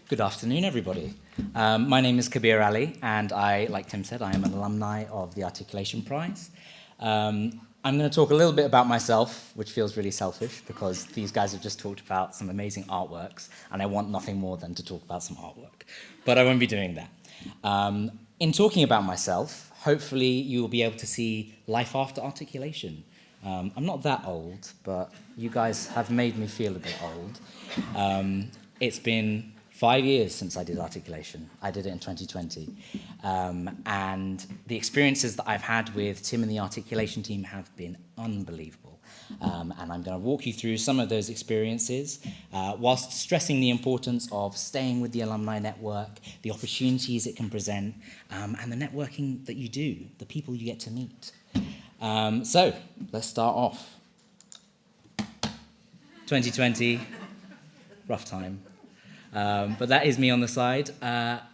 Good afternoon, everybody. My name is Qabir Ali, and like Tim said, I am an alumni of the Articulation Prize. I'm going to talk a little bit about myself, which feels really selfish, because these guys have just talked about some amazing artworks, and I want nothing more than to talk about some artwork. But I won't be doing that. In talking about myself, hopefully you will be able to see life after articulation. I'm not that old, but you guys have made me feel a bit old. It's been 5 years since I did articulation. I did it in 2020. And the experiences that I've had with Tim and the articulation team have been unbelievable. And I'm going to walk you through some of those experiences, whilst stressing the importance of staying with the alumni network, the opportunities it can present, and the networking that you do, the people you get to meet. So let's start off. 2020, rough time. But that is me on the side.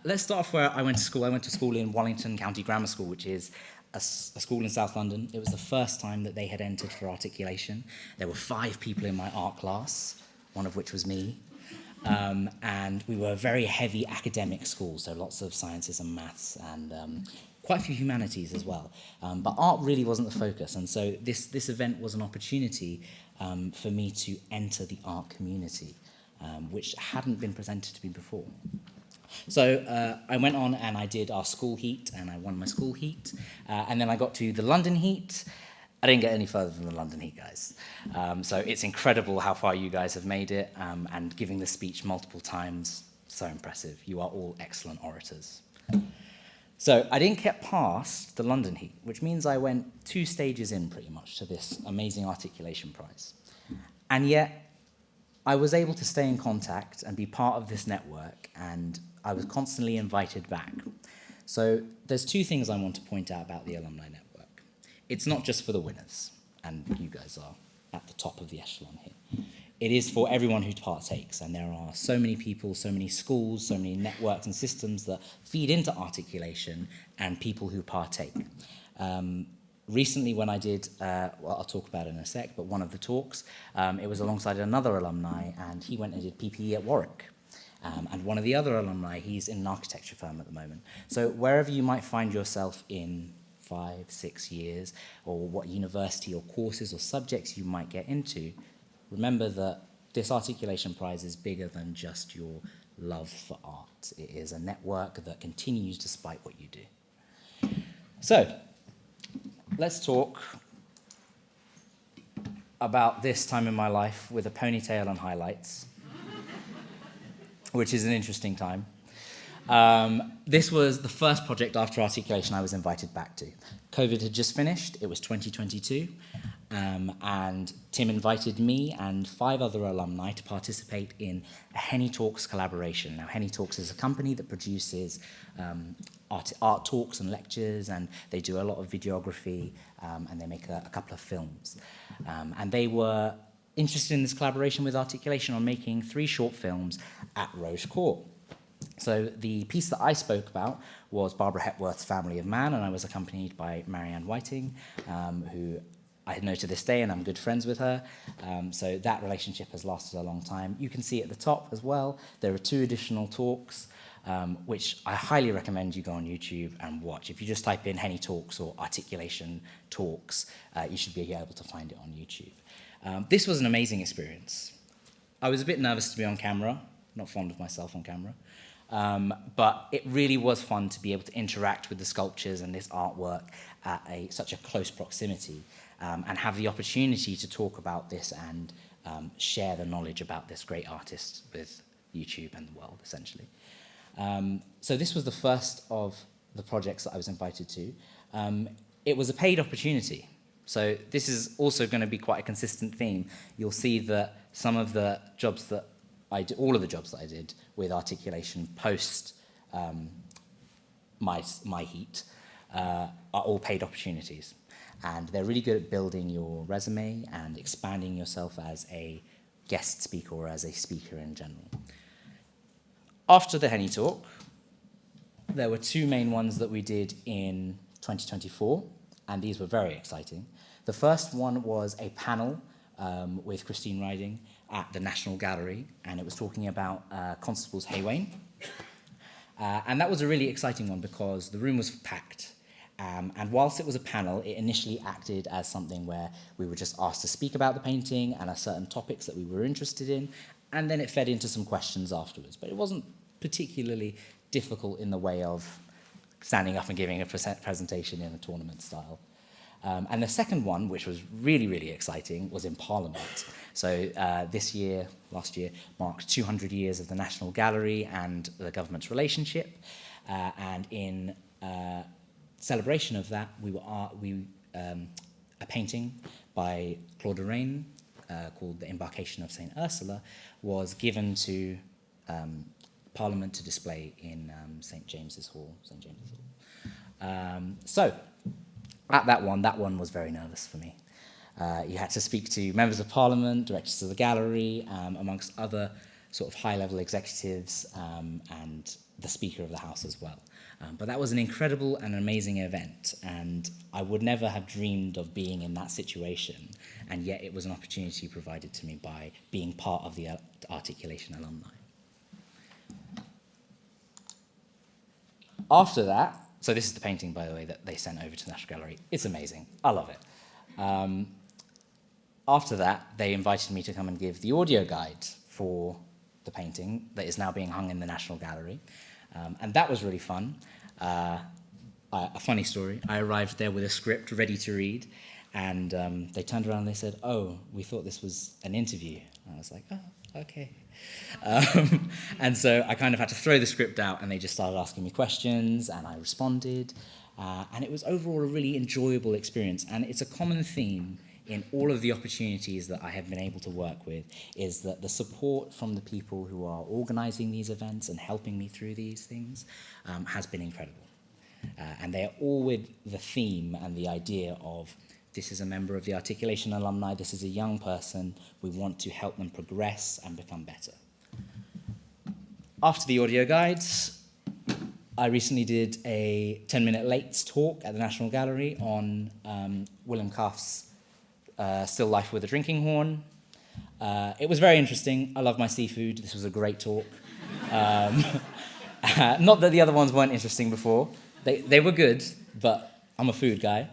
Let's start off where I went to school. I went to school in Wallington County Grammar School, which is a school in South London. It was the first time that they had entered for articulation. There were 5 people in my art class, one of which was me. And we were a very heavy academic school, so lots of sciences and maths and quite a few humanities as well. But art really wasn't the focus. And so this event was an opportunity for me to enter the art community. Which hadn't been presented to me before. So I went on and I did our school heat, and I won my school heat. And then I got to the London heat. I didn't get any further than the London heat, guys. So it's incredible how far you guys have made it, and giving the speech multiple times, so impressive. You are all excellent orators. So I didn't get past the London heat, which means I went 2 stages in pretty much to this amazing articulation prize. And yet, I was able to stay in contact and be part of this network, and I was constantly invited back. So there's 2 things I want to point out about the alumni network. It's not just for the winners, and you guys are at the top of the echelon here. It is for everyone who partakes, and there are so many people, so many schools, so many networks and systems that feed into articulation and people who partake. Recently, when I did, well, I'll talk about it in a sec, but one of the talks, it was alongside another alumni, and he went and did PPE at Warwick. And one of the other alumni, he's in an architecture firm at the moment. So wherever you might find yourself in 5, 6 years, or what university or courses or subjects you might get into, remember that this articulation prize is bigger than just your love for art. It is a network that continues despite what you do. So, let's talk about this time in my life with a ponytail and highlights, which is an interesting time. This was the first project after articulation I was invited back to. COVID had just finished. It was 2022. And Tim invited me and 5 other alumni to participate in a Henny Talks collaboration. Now, Henny Talks is a company that produces art talks and lectures, and they do a lot of videography, and they make a couple of films. And they were interested in this collaboration with Articulation on making 3 short films at Roche Court. So the piece that I spoke about was Barbara Hepworth's Family of Man, and I was accompanied by Marianne Whiting, who I know to this day, and I'm good friends with her. So that relationship has lasted a long time. You can see at the top as well, there are 2 additional talks, which I highly recommend you go on YouTube and watch. If you just type in Henny Talks or Articulation Talks, you should be able to find it on YouTube. This was an amazing experience. I was a bit nervous to be on camera, not fond of myself on camera, but it really was fun to be able to interact with the sculptures and this artwork at such a close proximity, and have the opportunity to talk about this and share the knowledge about this great artist with YouTube and the world, essentially. So this was the first of the projects that I was invited to. It was a paid opportunity. So this is also going to be quite a consistent theme. You'll see that some of the jobs that I did, all of the jobs that I did with articulation post my heat are all paid opportunities. And they're really good at building your resume and expanding yourself as a guest speaker or as a speaker in general. After the Henny Talk, there were 2 main ones that we did in 2024, and these were very exciting. The first one was a panel with Christine Riding at the National Gallery, and it was talking about Constables Haywain. And that was a really exciting one because the room was packed. And whilst it was a panel, it initially acted as something where we were just asked to speak about the painting and certain topics that we were interested in, and then it fed into some questions afterwards. But it wasn't particularly difficult in the way of standing up and giving a presentation in a tournament style. And the second one, which was really, really exciting, was in Parliament. So last year, marked 200 years of the National Gallery and the government's relationship. And in celebration of that, a painting by Claude Lorraine called The Embarkation of St. Ursula was given to Parliament to display in St. James's Hall. So at that one was very nervous for me. You had to speak to members of Parliament, directors of the gallery, amongst other sort of high-level executives, and the Speaker of the House as well. But that was an incredible and amazing event, and I would never have dreamed of being in that situation, and yet it was an opportunity provided to me by being part of the Articulation alumni. After that, so this is the painting, by the way, that they sent over to the National Gallery. It's amazing. I love it. After that, they invited me to come and give the audio guide for the painting that is now being hung in the National Gallery. And that was really fun. A funny story, I arrived there with a script ready to read, and they turned around and they said, "Oh, we thought this was an interview." And I was like, "Oh, okay." And so I kind of had to throw the script out, and they just started asking me questions, and I responded. And it was overall a really enjoyable experience, and it's a common theme in all of the opportunities that I have been able to work with, is that the support from the people who are organising these events and helping me through these things has been incredible. And they are all with the theme and the idea of, this is a member of the Articulation alumni, this is a young person, we want to help them progress and become better. After the audio guides, I recently did a 10-minute late talk at the National Gallery on William Cuff's Still Life with a Drinking Horn. It was very interesting. I love my seafood. This was a great talk. Not that the other ones weren't interesting before. They were good, but I'm a food guy.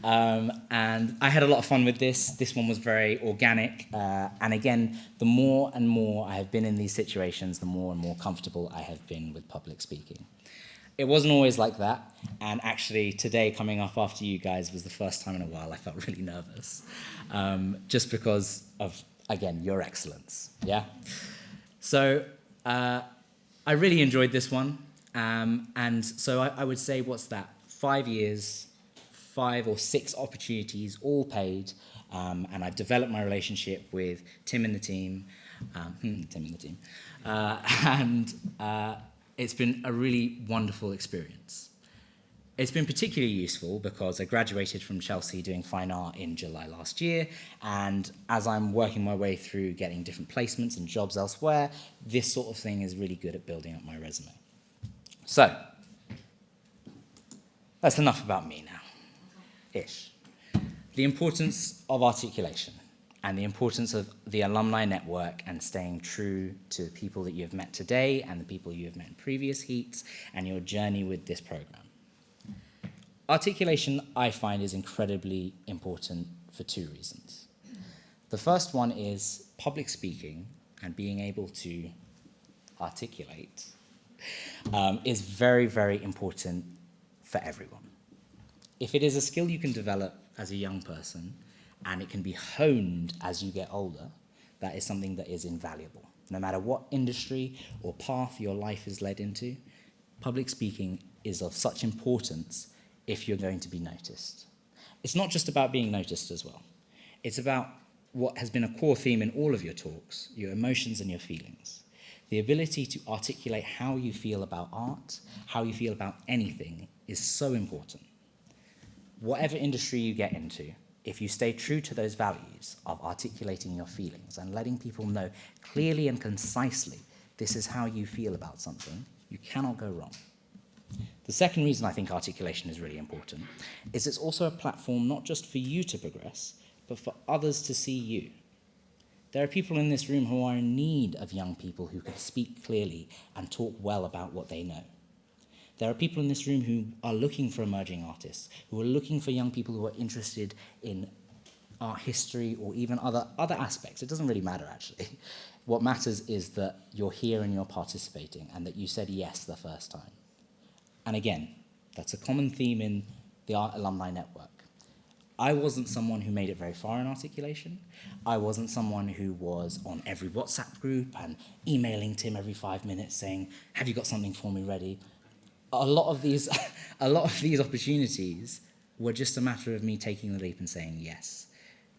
And I had a lot of fun with this. This one was very organic. And again, the more and more I have been in these situations, the more and more comfortable I have been with public speaking. It wasn't always like that, and actually today, coming up after you guys, was the first time in a while I felt really nervous, just because of, again, your excellence, yeah? So I really enjoyed this one, and so I would say, what's that, 5 years, 5 or 6 opportunities, all paid, and I've developed my relationship with Tim and the team, and it's been a really wonderful experience. It's been particularly useful because I graduated from Chelsea doing fine art in July last year, and as I'm working my way through getting different placements and jobs elsewhere, this sort of thing is really good at building up my resume. So, that's enough about me now, ish. The importance of articulation and the importance of the alumni network and staying true to the people that you have met today and the people you have met in previous heats and your journey with this program. Articulation, I find, is incredibly important for 2 reasons. The first one is public speaking and being able to articulate is very, very important for everyone. If it is a skill you can develop as a young person, and it can be honed as you get older, that is something that is invaluable. No matter what industry or path your life is led into, public speaking is of such importance if you're going to be noticed. It's not just about being noticed as well. It's about what has been a core theme in all of your talks, your emotions and your feelings. The ability to articulate how you feel about art, how you feel about anything, is so important. Whatever industry you get into, if you stay true to those values of articulating your feelings and letting people know clearly and concisely this is how you feel about something, you cannot go wrong. The second reason I think articulation is really important is it's also a platform not just for you to progress, but for others to see you. There are people in this room who are in need of young people who can speak clearly and talk well about what they know. There are people in this room who are looking for emerging artists, who are looking for young people who are interested in art history or even other aspects. It doesn't really matter, actually. What matters is that you're here and you're participating and that you said yes the first time. And again, that's a common theme in the Art Alumni Network. I wasn't someone who made it very far in Articulation. I wasn't someone who was on every WhatsApp group and emailing Tim every 5 minutes saying, have you got something for me ready? A lot of these opportunities were just a matter of me taking the leap and saying yes.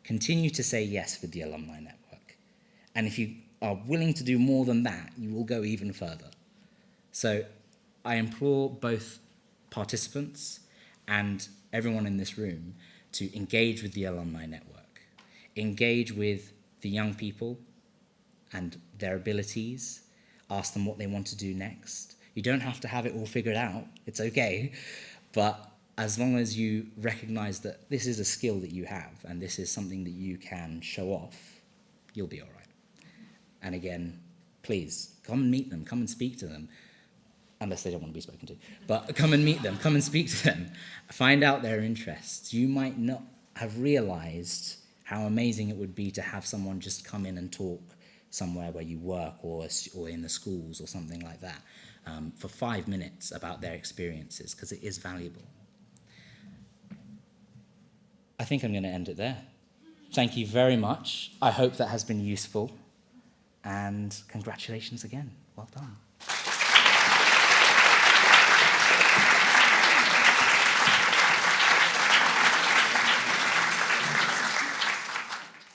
Continue to say yes with the Alumni Network. And if you are willing to do more than that, you will go even further. So I implore both participants and everyone in this room to engage with the Alumni Network, engage with the young people and their abilities, ask them what they want to do next. You don't have to have it all figured out, it's okay, but as long as you recognize that this is a skill that you have and this is something that you can show off, you'll be all right. And again, please, come and meet them, come and speak to them, unless they don't want to be spoken to. But come and meet them, come and speak to them, find out their interests. You might not have realized how amazing it would be to have someone just come in and talk somewhere where you work or in the schools or something like that for 5 minutes about their experiences, because it is valuable. I think I'm going to end it there. Thank you very much. I hope that has been useful. And congratulations again. Well done.